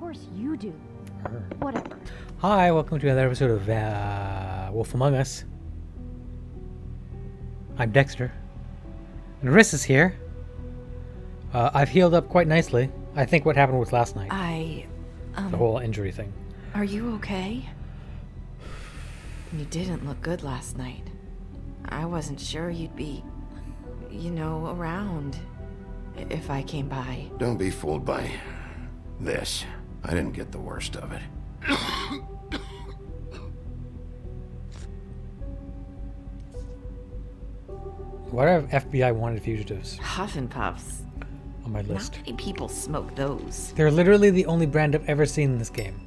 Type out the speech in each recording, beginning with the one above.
course you do. Whatever. Hi, welcome to another episode of Wolf Among Us. I'm Dexter. And Riss is here. I've healed up quite nicely. I think what happened was last night. The whole injury thing. Are you okay? You didn't look good last night. I wasn't sure you'd be, around if I came by. Don't be fooled by this. I didn't get the worst of it. What are FBI wanted fugitives Huff and Puffs. on my list? Not many people smoke those. They're literally the only brand I've ever seen in this game.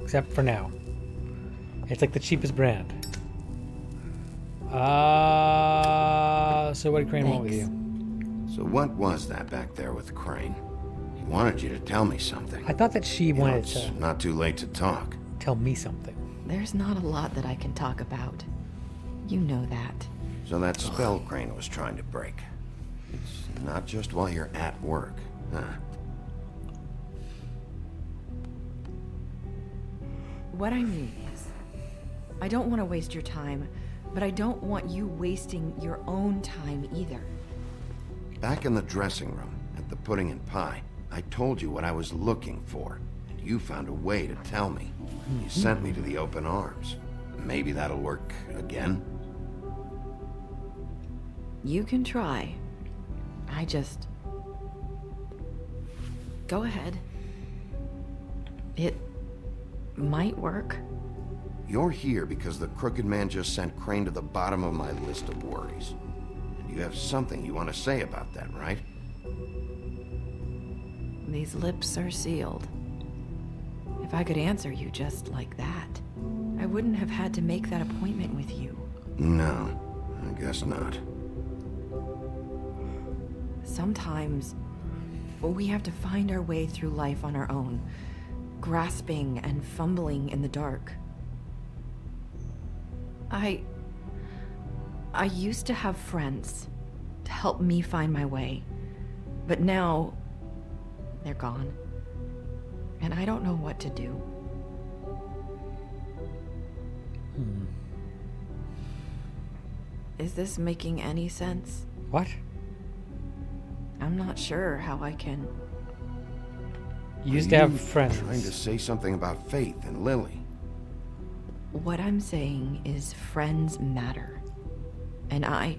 Except for now. It's like the cheapest brand. So what did Crane want with you? So what was that back there with Crane? He wanted you to tell me something. I thought that she wanted It's to not too late to talk. tell me something. There's not a lot that I can talk about. You know that. So that spell Crane was trying to break. It's not just while you're at work, huh? What I mean is, I don't want to waste your time, but I don't want you wasting your own time either. Back in the dressing room, at the pudding and pie, I told you what I was looking for, and you found a way to tell me. You sent me to the open arms. Maybe that'll work again? You can try. I just... Go ahead. It might work. You're here because the crooked man just sent Crane to the bottom of my list of worries. And you have something you want to say about that, right? These lips are sealed. If I could answer you just like that, I wouldn't have had to make that appointment with you. No, I guess not. Sometimes we have to find our way through life on our own, grasping and fumbling in the dark. I used to have friends to help me find my way, but now they're gone, and I don't know what to do. Is this making any sense? What? I'm not sure how I can... You used to have Are you friends. trying to say something about Faith and Lily? What I'm saying is friends matter. And I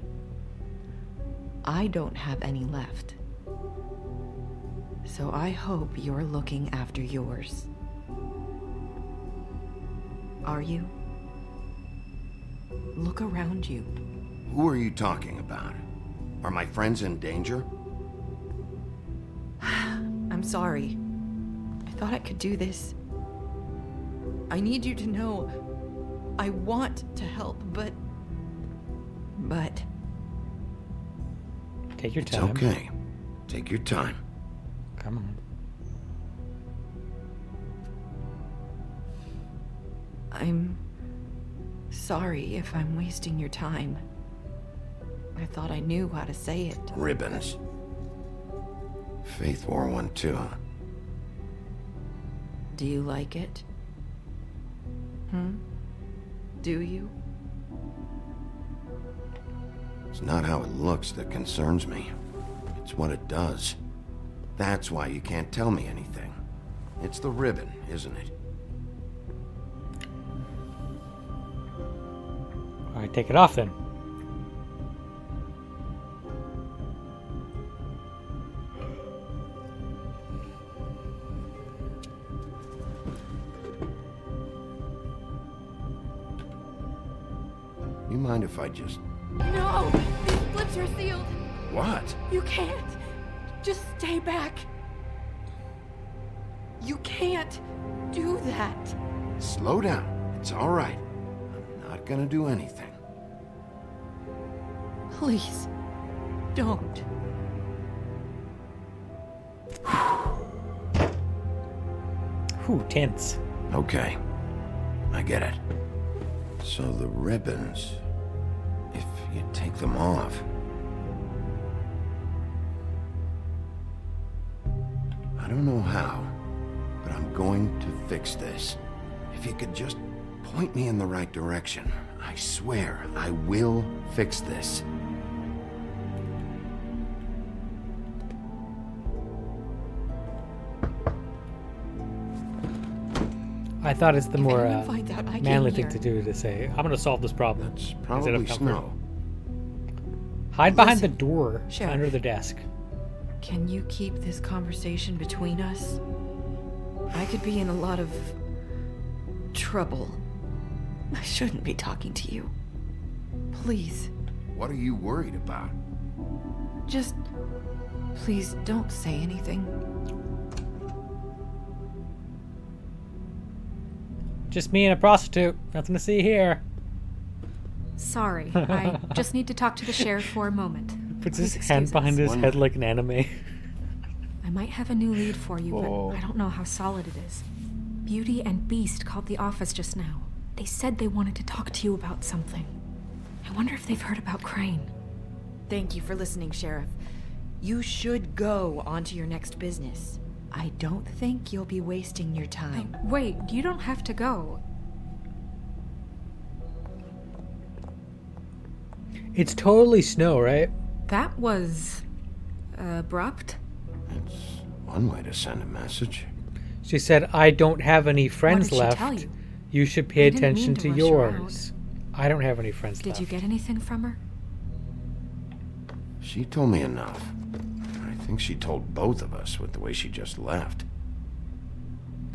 don't have any left. So I hope you're looking after yours. Are you? Look around you. Who are you talking about? Are my friends in danger? I'm sorry. I thought I could do this. I need you to know I want to help, but... Take your It's time. okay. Take your time. Come on. I'm sorry if I'm wasting your time. I thought I knew how to say it. Ribbons. Faith wore one too, huh? Do you like it? Do you? It's not how it looks that concerns me. It's what it does. That's why you can't tell me anything. It's the ribbon, isn't it? Alright, take it off then. You mind if I just... No! These lips are sealed! What? You can't! Just stay back! You can't do that! Slow down. It's all right. I'm not gonna do anything. Please, don't. Whew, tense. Okay. I get it. So the ribbons... If you take them off... I don't know how, but I'm going to fix this. If you could just point me in the right direction, I swear I will fix this. I thought it's the more finds out I manly came thing to here. do to say, I'm going to solve this problem. That's instead probably of comfort. Snow. Hide behind the Listen, door Sheriff. under the desk. Can you keep this conversation between us? I could be in a lot of trouble. I shouldn't be talking to you. Please, What are you worried about? just please don't say anything. Just me and a prostitute. Nothing to see here. Sorry, I just need to talk to the sheriff for a moment. Puts his Please hand excuse behind us. his head like an anime. I might have a new lead for you, Whoa. but I don't know how solid it is. Beauty and Beast called the office just now. They said they wanted to talk to you about something. I wonder if they've heard about Crane. Thank you for listening, Sheriff. You should go on to your next business. I don't think you'll be wasting your time. Wait, you don't have to go. It's totally Snow, right? That was abrupt. It's one way to send a message. She said, I don't have any friends did she left. tell you? You should pay I didn't attention mean to to rush her yours. I don't have any friends Did left. you get anything from her? She told me enough. I think she told both of us with the way she just left.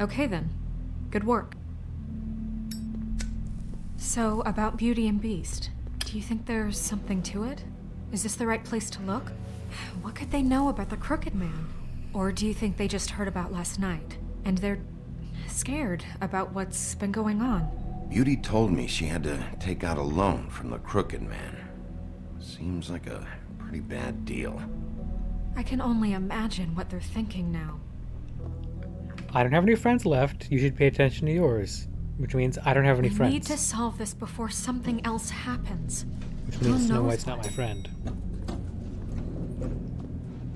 Okay then. Good work. So, about Beauty and Beast, do you think there's something to it? Is this the right place to look? What could they know about the Crooked Man? Or do you think they just heard about last night, and they're scared about what's been going on? Beauty told me she had to take out a loan from the Crooked Man. Seems like a pretty bad deal. I can only imagine what they're thinking now. I don't have any friends left. You should pay attention to yours. Which means I don't have any We friends. need to solve this before something else happens. Which means Who Snow knows White's not what? my friend.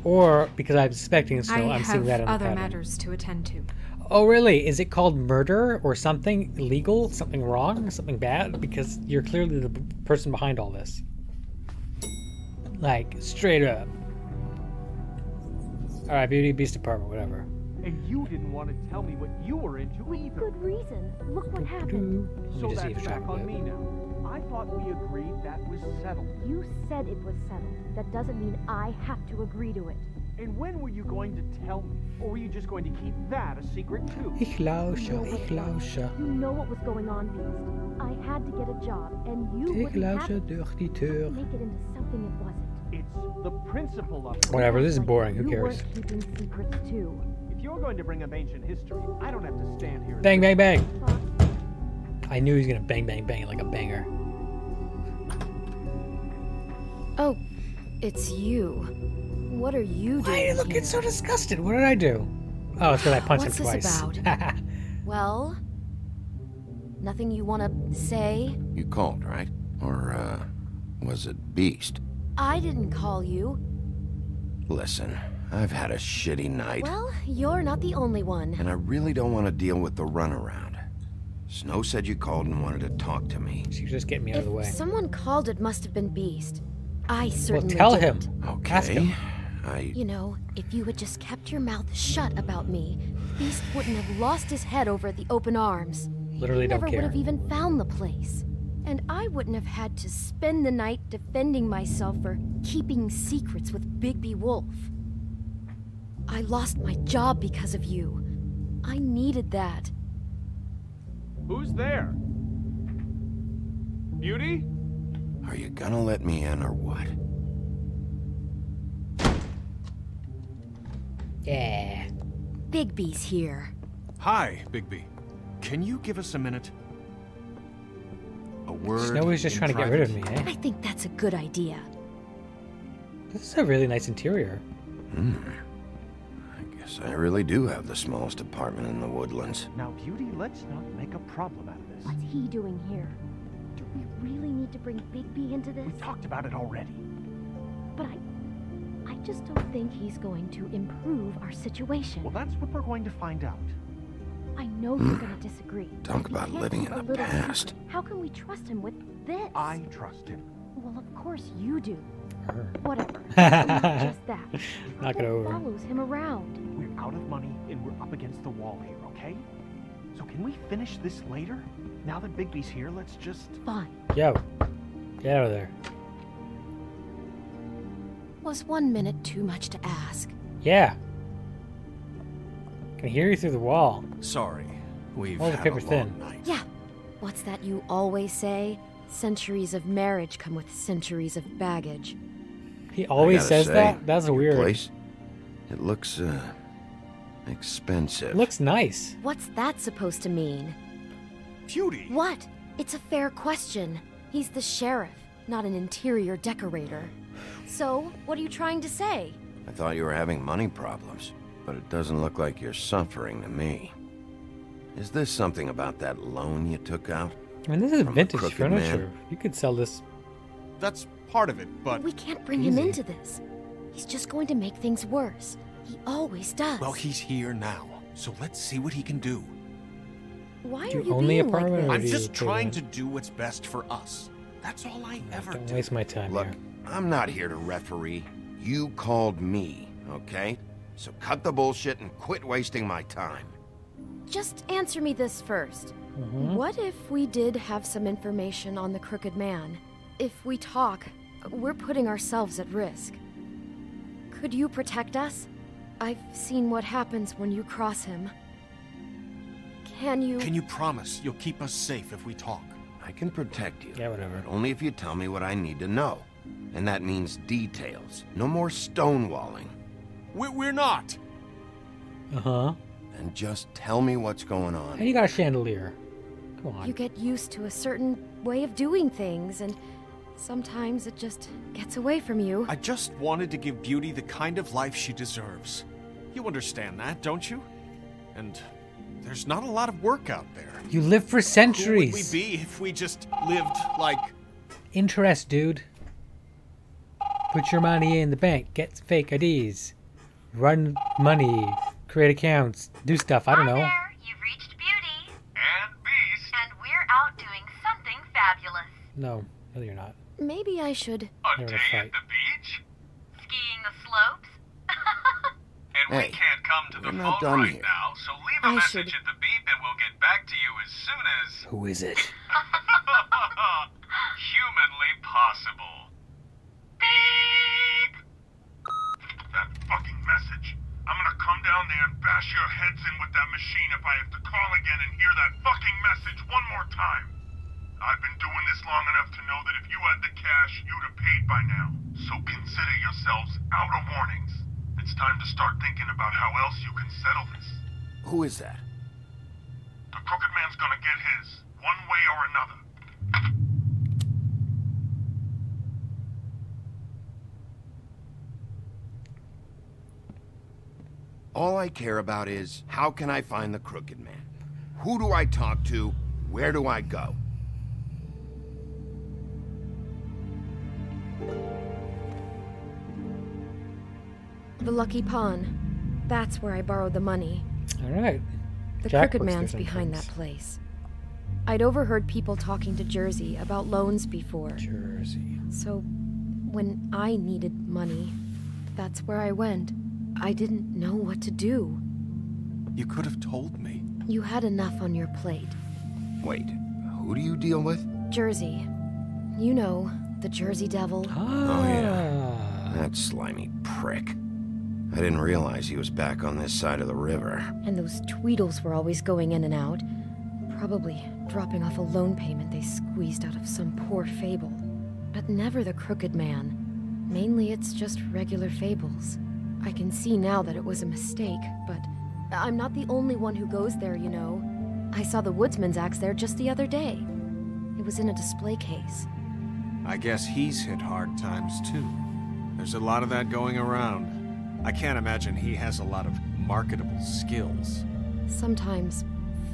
Or, because I'm suspecting Snow, I I'm seeing have that in the other pattern. matters to attend to. Oh, really? Is it called murder or something illegal? Something wrong? Something bad? Because you're clearly the person behind all this. Like, straight up. Alright, Beauty Beast Department, whatever. And you didn't want to tell me what you were into either. Good reason. Look what happened. Let me So just that's eavesdrop back a on bit. me now. I thought we agreed that was settled. You said it was settled. That doesn't mean I have to agree to it. And when were you going to tell me? Or were you just going to keep that a secret too? Ich lausche, ich lausche. You know what was going on, Beast. I had to get a job, and you Ich wouldn't have lausche durch die to Tür. make it into something it wasn't. It's the principle of it. Whatever, this is Like boring, who you cares? weren't keeping secrets too. If you're going to bring up ancient history, I don't have to stand here. and Bang, bang, bang! Fuck. I knew he was gonna bang, bang, bang like a banger. Oh, it's you. What are you doing Why are you looking here? so disgusted? What did I do? Oh, it's because I punched What's him this twice. about? Well, nothing you want to say? You called, right? Or, was it Beast? I didn't call you. Listen, I've had a shitty night, Well, you're not the only one. and I really don't want to deal with the runaround. Snow said you called and wanted to talk to me. She was just getting me out of If the way. someone called, it must have been Beast. I Well, certainly tell didn't. him. Okay. Ask him. You know, if you had just kept your mouth shut about me, Beast wouldn't have lost his head over at the open arms. Literally He don't never care. would have even found the place. And I wouldn't have had to spend the night defending myself for keeping secrets with Bigby Wolf. I lost my job because of you. I needed that. Who's there? Beauty? Are you gonna let me in or what? Yeah. Bigby's here. Hi, Bigby. Can you give us a minute? A word. Snow is just in trying to get rid of private? me, eh? I think that's a good idea. This is a really nice interior. I guess I really do have the smallest apartment in the Woodlands. Now, Beauty, let's not make a problem out of this. What's he doing here? Do we really need to bring Bigby into this? We talked about it already. But I just don't think he's going to improve our situation. Well, that's what we're going to find out. know you're gonna disagree. Talk He about can't living keep in a the little past. secret. How can we trust him with this? I trust him. Well, of course you do. Her. Whatever. But not just that. Knock it Trouble over. follows him around. We're out of money and we're up against the wall here, okay? So can we finish this later? Now that Bigby's here, let's just... Fine. Yo, get out of there. Was 1 minute too much to ask? Yeah. Can hear you through the wall. Sorry, we've All the had paper's a long thin. night. Yeah. What's that you always say? Centuries of marriage come with centuries of baggage. He always gotta says say, that? That's your weird. place, it looks, expensive. It looks nice. What's that supposed to mean? Beauty! What? It's a fair question. He's the sheriff, not an interior decorator. So, what are you trying to say? I thought you were having money problems, but it doesn't look like you're suffering to me. Is this something about that loan you took out? I mean, this is From the vintage crooked furniture. man. You could sell this. That's part of it, but... We can't bring him Easy. into this. He's just going to make things worse. He always does. Well, he's here now, so let's see what he can do. Why Do are you only being like apartment this? or I'm do you just trying pay to do what's best for us. That's all I ever Don't do. waste my time Look, here. I'm not here to referee. You called me, okay? So cut the bullshit and quit wasting my time. Just answer me this first. Mhm. What if we did have some information on the crooked man? If we talk, we're putting ourselves at risk. Could you protect us? I've seen what happens when you cross him. Can you... Can you promise you'll keep us safe if we talk? I can protect you. Yeah, whatever. But only if you tell me what I need to know. And that means details. No more stonewalling. We're not! Uh-huh. And just tell me what's going on. And you got a chandelier. Come on. You get used to a certain way of doing things, and sometimes it just gets away from you. I just wanted to give Beauty the kind of life she deserves. You understand that, don't you? And there's not a lot of work out there. You lived for Who centuries. would we be if we just lived like... Interest, dude. Put your money in the bank. Get fake IDs. Run money. Create accounts. Do stuff. I don't know. Hi there, you've reached Beauty. And Beast. And we're out doing something fabulous. No. No, you're not. Maybe I should... A They're day gonna fight. at the beach? Skiing the slopes. And we Hey, can't come to the we're phone not done right here. now, so leave a I message should- at the beep and we'll get back to you as soon as... Who is it? humanly possible. Beep! That fucking message. I'm gonna come down there and bash your heads in with that machine if I have to call again and hear that fucking message one more time. I've been doing this long enough to know that if you had the cash, you'd have paid by now. So consider yourselves out of warnings. It's time to start thinking about how else you can settle this. Who is that? The crooked man's gonna get his, one way or another. All I care about is, how can I find the crooked man? Who do I talk to? Where do I go? The Lucky Pawn. That's where I borrowed the money. Alright. The Jack crooked looks man's different behind things. that place. I'd overheard people talking to Jersey about loans before. Jersey. So, when I needed money, that's where I went. I didn't know what to do. You could have told me. You had enough on your plate. Wait, who do you deal with? Jersey. You know, the Jersey Devil. Oh, yeah. That slimy prick. I didn't realize he was back on this side of the river. And those Tweedles were always going in and out. Probably dropping off a loan payment they squeezed out of some poor fable. But never the crooked man. Mainly it's just regular fables. I can see now that it was a mistake, but I'm not the only one who goes there, you know. I saw the woodsman's axe there just the other day. It was in a display case. I guess he's hit hard times too. There's a lot of that going around. I can't imagine he has a lot of marketable skills. Sometimes,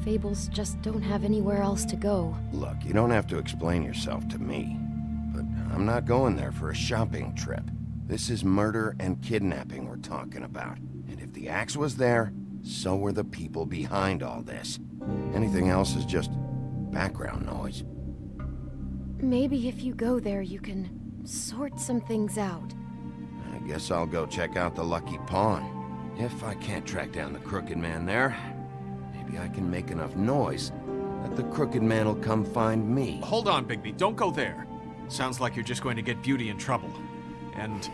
fables just don't have anywhere else to go. Look, you don't have to explain yourself to me. But I'm not going there for a shopping trip. This is murder and kidnapping we're talking about. And if the axe was there, so were the people behind all this. Anything else is just background noise. Maybe if you go there, you can sort some things out. I guess I'll go check out the Lucky Pawn. If I can't track down the Crooked Man there, maybe I can make enough noise that the Crooked Man will come find me. Hold on, Bigby. Don't go there. Sounds like you're just going to get Beauty in trouble. And...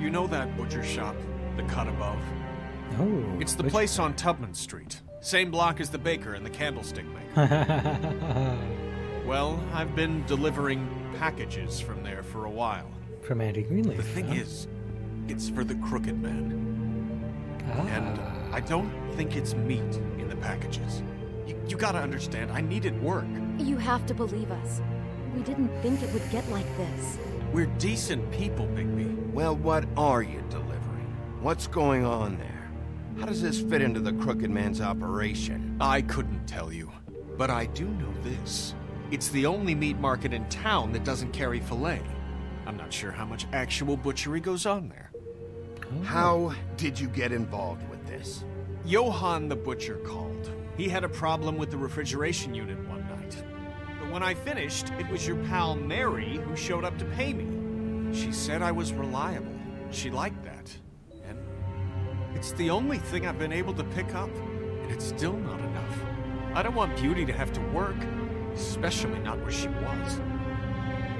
you know that butcher shop, the cut above? Oh. It's the place on Tubman Street. Same block as the baker and the candlestick maker. Well, I've been delivering packages from there for a while. From Andy Greenleaf. The thing is, it's for the Crooked Man. And I don't think it's meat in the packages. You gotta understand, I needed work. You have to believe us. We didn't think it would get like this. We're decent people, Bigby. Well, what are you delivering? What's going on there? How does this fit into the Crooked Man's operation? I couldn't tell you, but I do know this. It's the only meat market in town that doesn't carry filet. I'm not sure how much actual butchery goes on there. How did you get involved with this? Johann the butcher called. He had a problem with the refrigeration unit one night. But when I finished, it was your pal Mary who showed up to pay me. She said I was reliable. She liked that. And it's the only thing I've been able to pick up, and it's still not enough. I don't want Beauty to have to work, especially not where she was.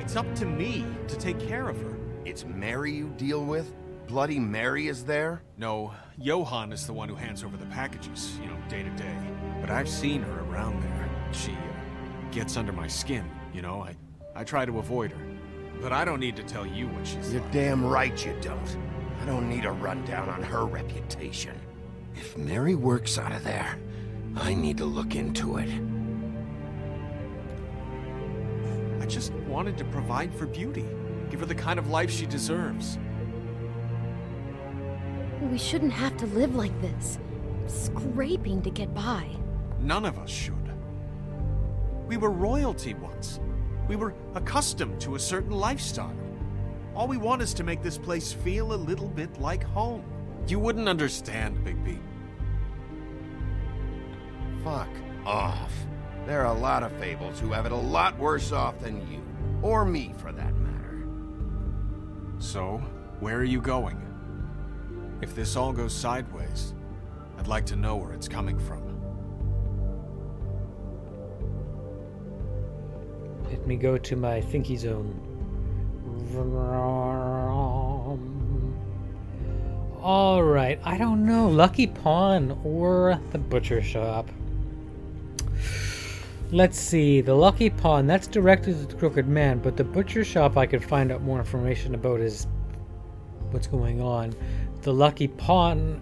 It's up to me to take care of her. It's Mary you deal with? Bloody Mary is there? No, Johann is the one who hands over the packages, you know, day to day. But I've seen her around there. She gets under my skin, you know. I try to avoid her. But I don't need to tell you what she's You're like. damn right you don't. I don't need a rundown on her reputation. If Mary works out of there, I need to look into it. I just wanted to provide for Beauty. Give her the kind of life she deserves. We shouldn't have to live like this, scraping to get by. None of us should. We were royalty once. We were accustomed to a certain lifestyle. All we want is to make this place feel a little bit like home. You wouldn't understand, Bigby. Fuck off. There are a lot of fables who have it a lot worse off than you. Or me, for that matter. So, where are you going? If this all goes sideways, I'd like to know where it's coming from. Let me go to my thinky zone. Alright, I don't know. Lucky Pawn or the butcher shop. Let's see. The Lucky Pawn, that's directed to the Crooked Man, but the butcher shop I could find out more information about is what's going on. The Lucky Pawn,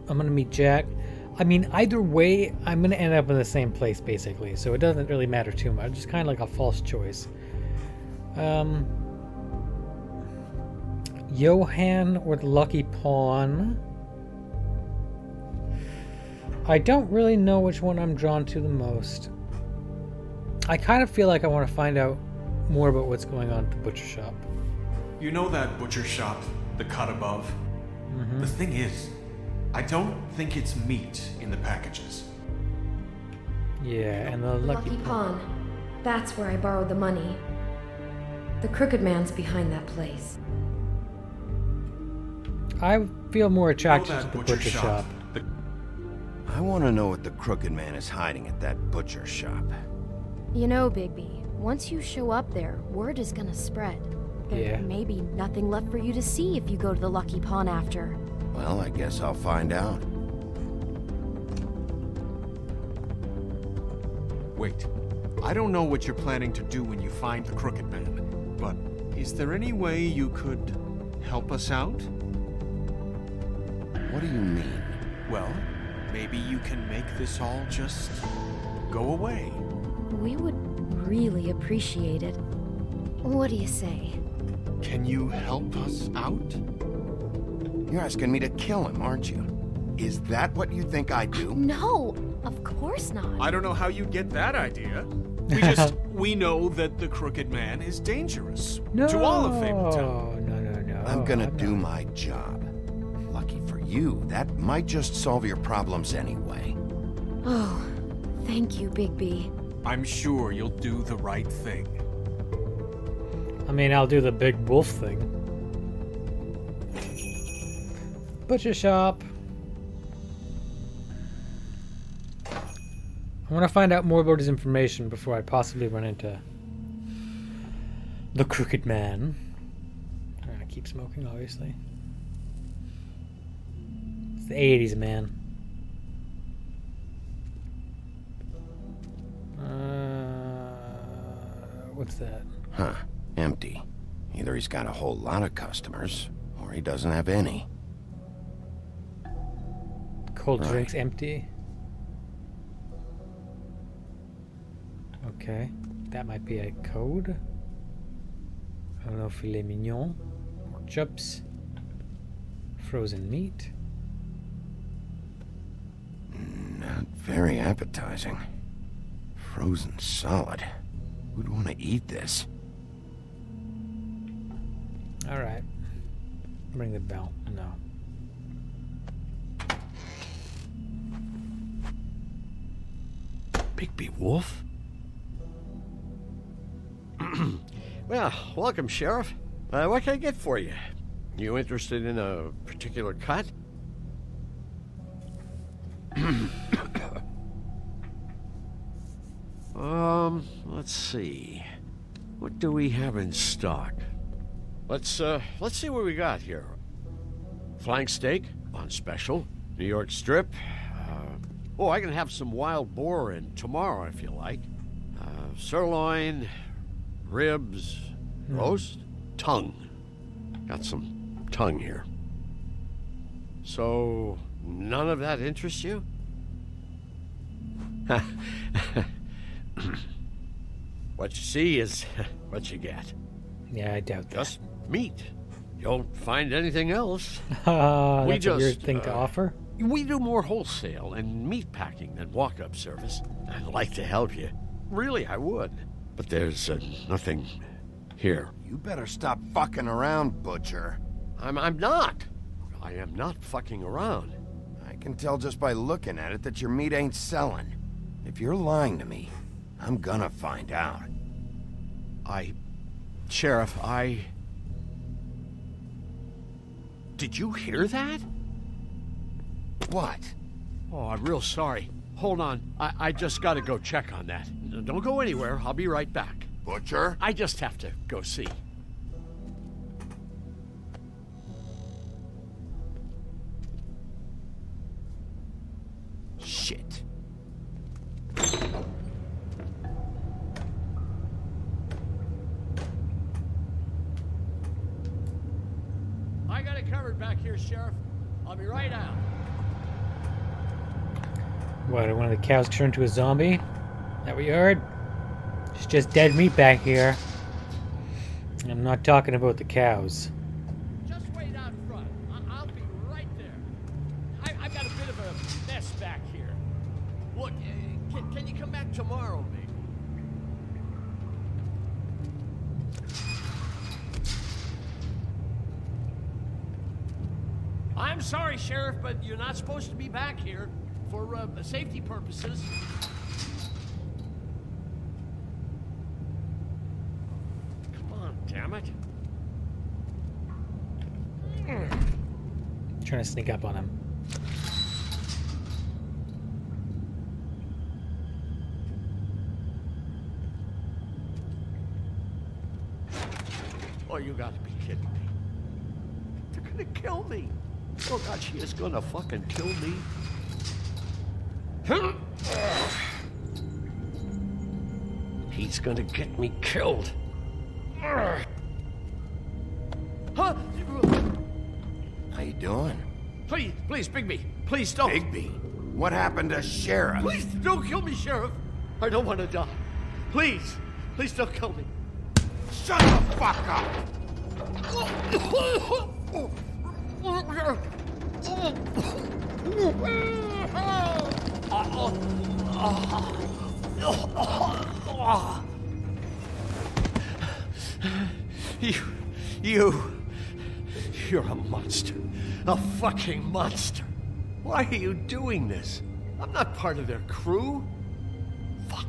I'm gonna meet Jack. I mean, either way, I'm gonna end up in the same place, basically, so it doesn't really matter too much. It's kind of like a false choice. Johann or the Lucky Pawn. I don't really know which one I'm drawn to the most. I kind of feel like I want to find out more about what's going on at the butcher shop. You know that butcher shop, the cut above? Mm-hmm. The thing is, I don't think it's meat in the packages. Yeah, and the Lucky Pawn. That's where I borrowed the money. The Crooked Man's behind that place. I feel more attracted to the butcher shop. I want to know what the Crooked Man is hiding at that butcher shop. You know, Bigby, once you show up there, word is gonna spread. There may be nothing left for you to see if you go to the Lucky Pawn after. Well, I guess I'll find out. Wait, I don't know what you're planning to do when you find the Crooked Man, but is there any way you could help us out? What do you mean? Well, maybe you can make this all just go away. We would really appreciate it. What do you say? Can you help us out? You're asking me to kill him, aren't you? Is that what you think I do? No, of course not. I don't know how you get that idea. We know that the Crooked Man is dangerous. No, to all of Fabletown. no. I'm gonna do my job. Lucky for you, that might just solve your problems anyway. Oh, thank you, Bigby. I'm sure you'll do the right thing. I mean, I'll do the big wolf thing. Butcher shop. I want to find out more about his information before I possibly run into the Crooked Man. I'm gonna keep smoking, obviously. It's the 80s, man. What's that? Huh. Empty. Either he's got a whole lot of customers, or he doesn't have any. Cold drinks empty. Okay. That might be a code. I don't know, filet mignon. Pork chops. Frozen meat. Not very appetizing. Frozen solid. Who'd want to eat this? Alright. Ring the bell. No. Bigby Wolf? Well, welcome, Sheriff. What can I get for you? You interested in a particular cut? Let's see. What do we have in stock? Let's see what we got here. Flank steak on special. New York strip. I can have some wild boar in tomorrow if you like. Sirloin, ribs, roast, tongue. Got some tongue here. So, none of that interests you? What you see is what you get. Yeah, I doubt that. Just meat. You don't find anything else. That's a weird thing to offer. We do more wholesale and meat packing than walk-up service. I'd like to help you. Really, I would. But there's nothing here. You better stop fucking around, Butcher. I'm not. I am not fucking around. I can tell just by looking at it that your meat ain't selling. If you're lying to me, I'm gonna find out. Sheriff, Did you hear that? What? Oh, I'm real sorry. Hold on. I just gotta go check on that. Don't go anywhere. I'll be right back. Butcher? I just have to go see. Shit. I got it covered back here, Sheriff. I'll be right out. What, one of the cows turned to a zombie? Is that what you heard? It's just dead meat back here. I'm not talking about the cows. Just wait out front. I'll be right there. I've got a bit of a mess back here. Look, can you come back tomorrow, maybe? I'm sorry, Sheriff, but you're not supposed to be back here for safety purposes. Come on, damn it. Trying to sneak up on him. Oh, you gotta be kidding me. They're gonna kill me. Oh, God, she is gonna fucking kill me. He's gonna get me killed. Huh? How you doing? Please, Bigby. Please don't. Bigby? What happened to Sheriff? Please don't kill me, Sheriff. I don't want to die. Please don't kill me. Shut the fuck up! You're a monster. A fucking monster. Why are you doing this? I'm not part of their crew. Fuck.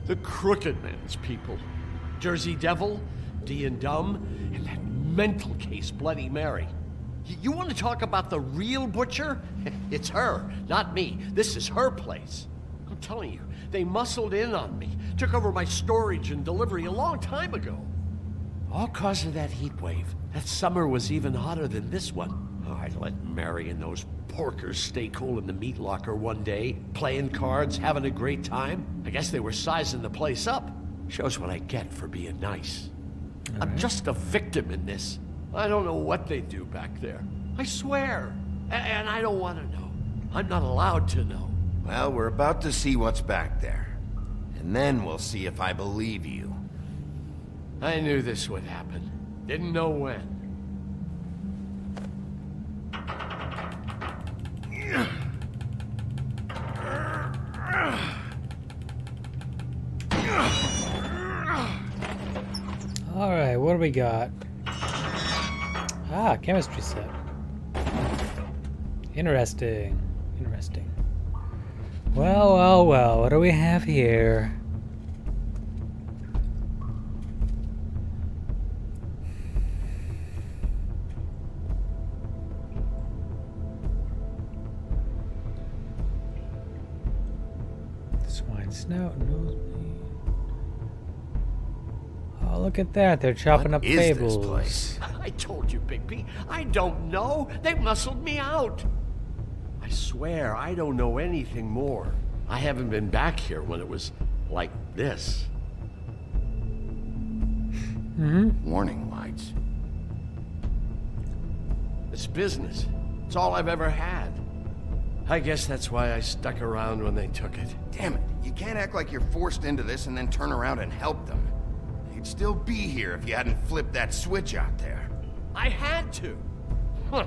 The Crooked Man's people. Jersey Devil, D and Dumb, and that mental case Bloody Mary. You want to talk about the real butcher? It's her, not me. This is her place. I'm telling you, they muscled in on me, took over my storage and delivery a long time ago. All cause of that heat wave. That summer was even hotter than this one. Oh, I let Mary and those porkers stay cool in the meat locker one day, playing cards, having a great time. I guess they were sizing the place up. Shows what I get for being nice. I'm just a victim in this. I don't know what they do back there. I swear. And I don't want to know. I'm not allowed to know. Well, we're about to see what's back there. And then we'll see if I believe you. I knew this would happen. Didn't know when. Alright, what do we got? Ah, chemistry set. Interesting. Interesting. Well, well, well, what do we have here? Swine snout, nosebleed. Oh, look at that. They're chopping What up is fables. this place? I told you, Bigby. I don't know. They muscled me out. I swear, I don't know anything more. I haven't been back here when it was like this. Warning lights. It's business. It's all I've ever had. I guess that's why I stuck around when they took it. Damn it. You can't act like you're forced into this and then turn around and help them. You'd still be here if you hadn't flipped that switch out there. I had to. Huh.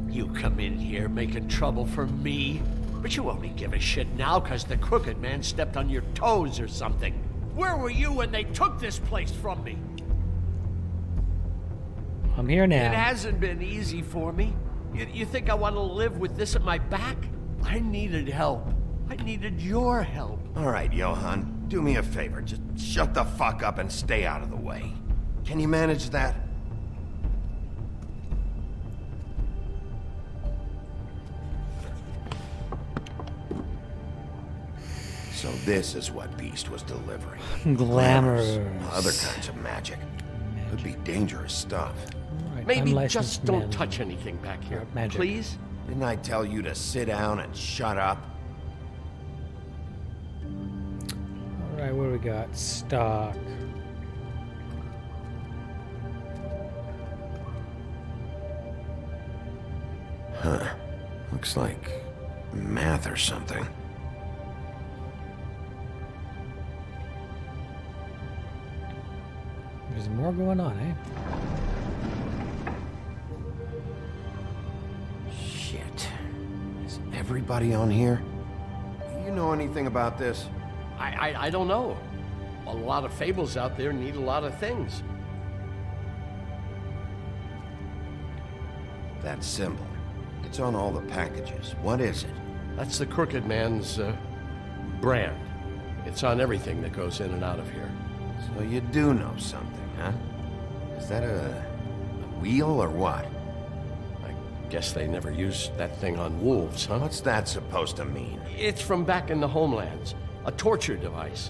You come in here making trouble for me, but you only give a shit now because the Crooked Man stepped on your toes or something. Where were you when they took this place from me? I'm here now. It hasn't been easy for me. You think I want to live with this at my back? I needed help. I needed your help. All right, Johan, do me a favor. Just shut the fuck up and stay out of the way. Can you manage that? So this is what Beast was delivering. Glamours. Other kinds of magic. Could be dangerous stuff. Right, Maybe unlicensed just don't men. touch anything back here, Magic. please? Didn't I tell you to sit down and shut up? Alright, what do we got? Stock. Huh. Looks like math or something. There's more going on, eh? Shit. Is everybody on here? Do you know anything about this? I don't know. A lot of fables out there need a lot of things. That symbol. It's on all the packages. What is it? That's the Crooked Man's brand. It's on everything that goes in and out of here. So you do know something, huh? Is that a wheel or what? I guess they never used that thing on wolves, huh? What's that supposed to mean? It's from back in the homelands. A torture device.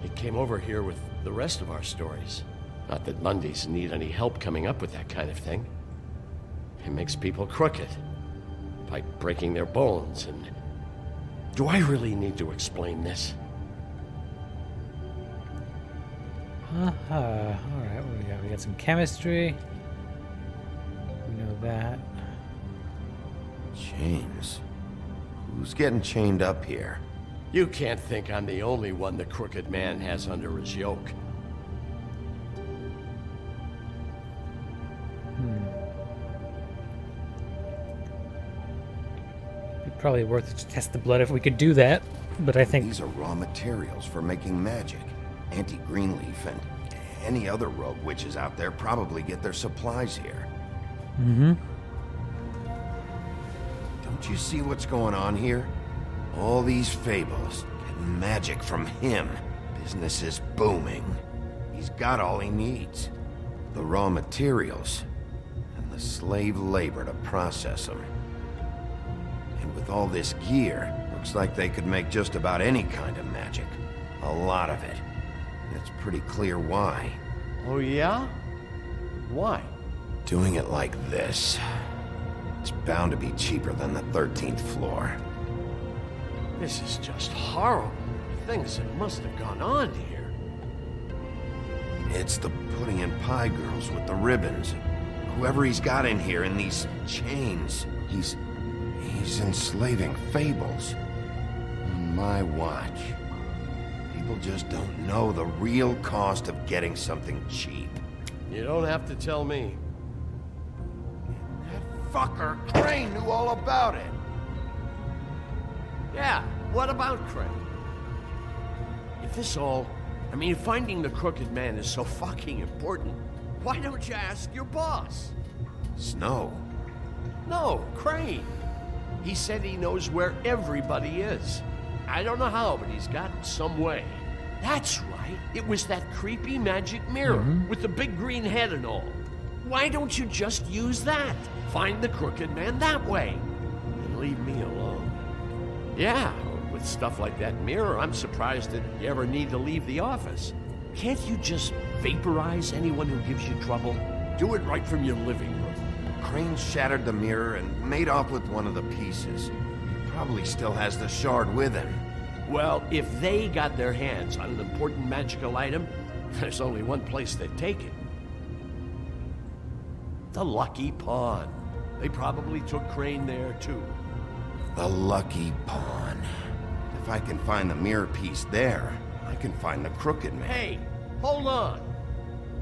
It came over here with the rest of our stories. Not that Mundies need any help coming up with that kind of thing. It makes people crooked. By breaking their bones and... Do I really need to explain this? Alright, what do we got? We got some chemistry. We know that. Chains. Who's getting chained up here? You can't think I'm the only one the Crooked Man has under his yoke. It'd probably worth it to test the blood if we could do that, but I think These are raw materials for making magic. Anti-greenleaf and Any other rogue witches out there probably get their supplies here. Mm-hmm. Don't you see what's going on here? All these fables, getting magic from him. Business is booming. He's got all he needs. The raw materials, and the slave labor to process them. And with all this gear, looks like they could make just about any kind of magic. A lot of it. And it's pretty clear why. Oh, yeah? Why? Doing it like this, it's bound to be cheaper than the 13th floor. This is just horrible. Things that must have gone on here. It's the pudding and pie girls with the ribbons. Whoever he's got in here in these chains, he's enslaving fables. On my watch. People just don't know the real cost of getting something cheap. You don't have to tell me. That fucker Crane knew all about it. Yeah, what about Crane? If this all... I mean, if finding the crooked man is so fucking important, why don't you ask your boss? Snow? No, Crane. He said he knows where everybody is. I don't know how, but he's got some way. That's right. It was that creepy magic mirror with the big green head and all. Why don't you just use that? Find the crooked man that way. And leave me alone. Yeah, with stuff like that mirror, I'm surprised that you ever need to leave the office. Can't you just vaporize anyone who gives you trouble? Do it right from your living room. Crane shattered the mirror and made off with one of the pieces. He probably still has the shard with him. Well, if they got their hands on an important magical item, there's only one place they'd take it. The Lucky Pawn. They probably took Crane there, too. The Lucky Pawn. If I can find the mirror piece there, I can find the crooked man. Hey, hold on.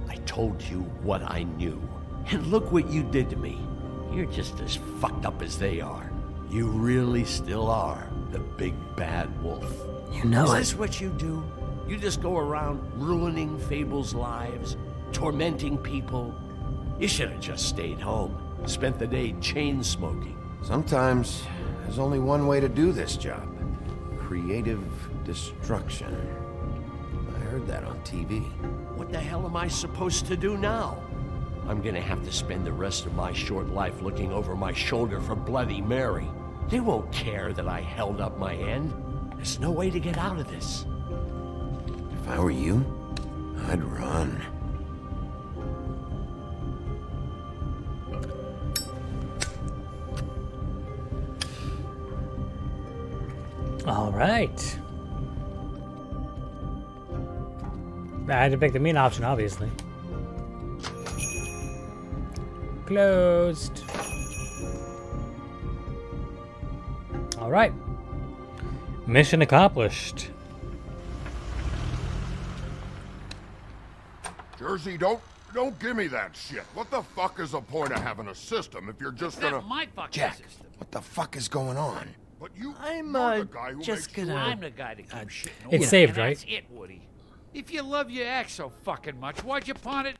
I told you what I knew. And look what you did to me. You're just as fucked up as they are. You really still are the big bad wolf. You know it. Is this what you do? You just go around ruining Fable's lives, tormenting people? You should have just stayed home, spent the day chain smoking. Sometimes there's only one way to do this job. Creative destruction. I heard that on TV. What the hell am I supposed to do now? I'm gonna have to spend the rest of my short life looking over my shoulder for Bloody Mary. They won't care that I held up my end. There's no way to get out of this. If I were you, I'd run. All right. I had to pick the main option, obviously. Closed. All right. Mission accomplished. Jersey, don't give me that shit. What the fuck is the point of having a system if you're just gonna... my fucking Jack, system. what the fuck is going on? But you, I'm you're the guy who just makes gonna. sure- I'm the guy that keeps shit. in It's order, saved, and right? That's it, Woody. If you love your ex so fucking much, why'd you pawn it?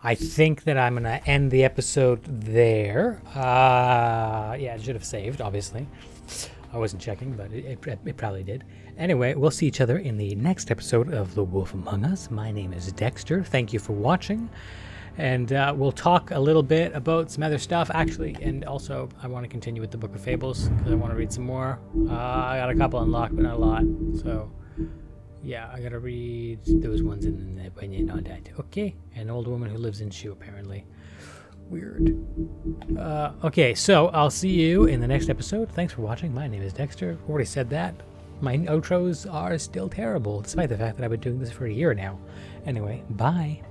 I think that I'm gonna end the episode there. Yeah, it should have saved, obviously. I wasn't checking, but it probably did. Anyway, we'll see each other in the next episode of The Wolf Among Us. My name is Dexter. Thank you for watching. And we'll talk a little bit about some other stuff, actually. And also, I want to continue with the Book of Fables, because I want to read some more. I got a couple unlocked, but not a lot. So, yeah, I got to read those ones in the when you're not dead. Okay, an old woman who lives in Shoe, apparently. Weird. Okay, so I'll see you in the next episode. Thanks for watching. My name is Dexter. Already said that. My outros are still terrible, despite the fact that I've been doing this for a year now. Anyway, bye.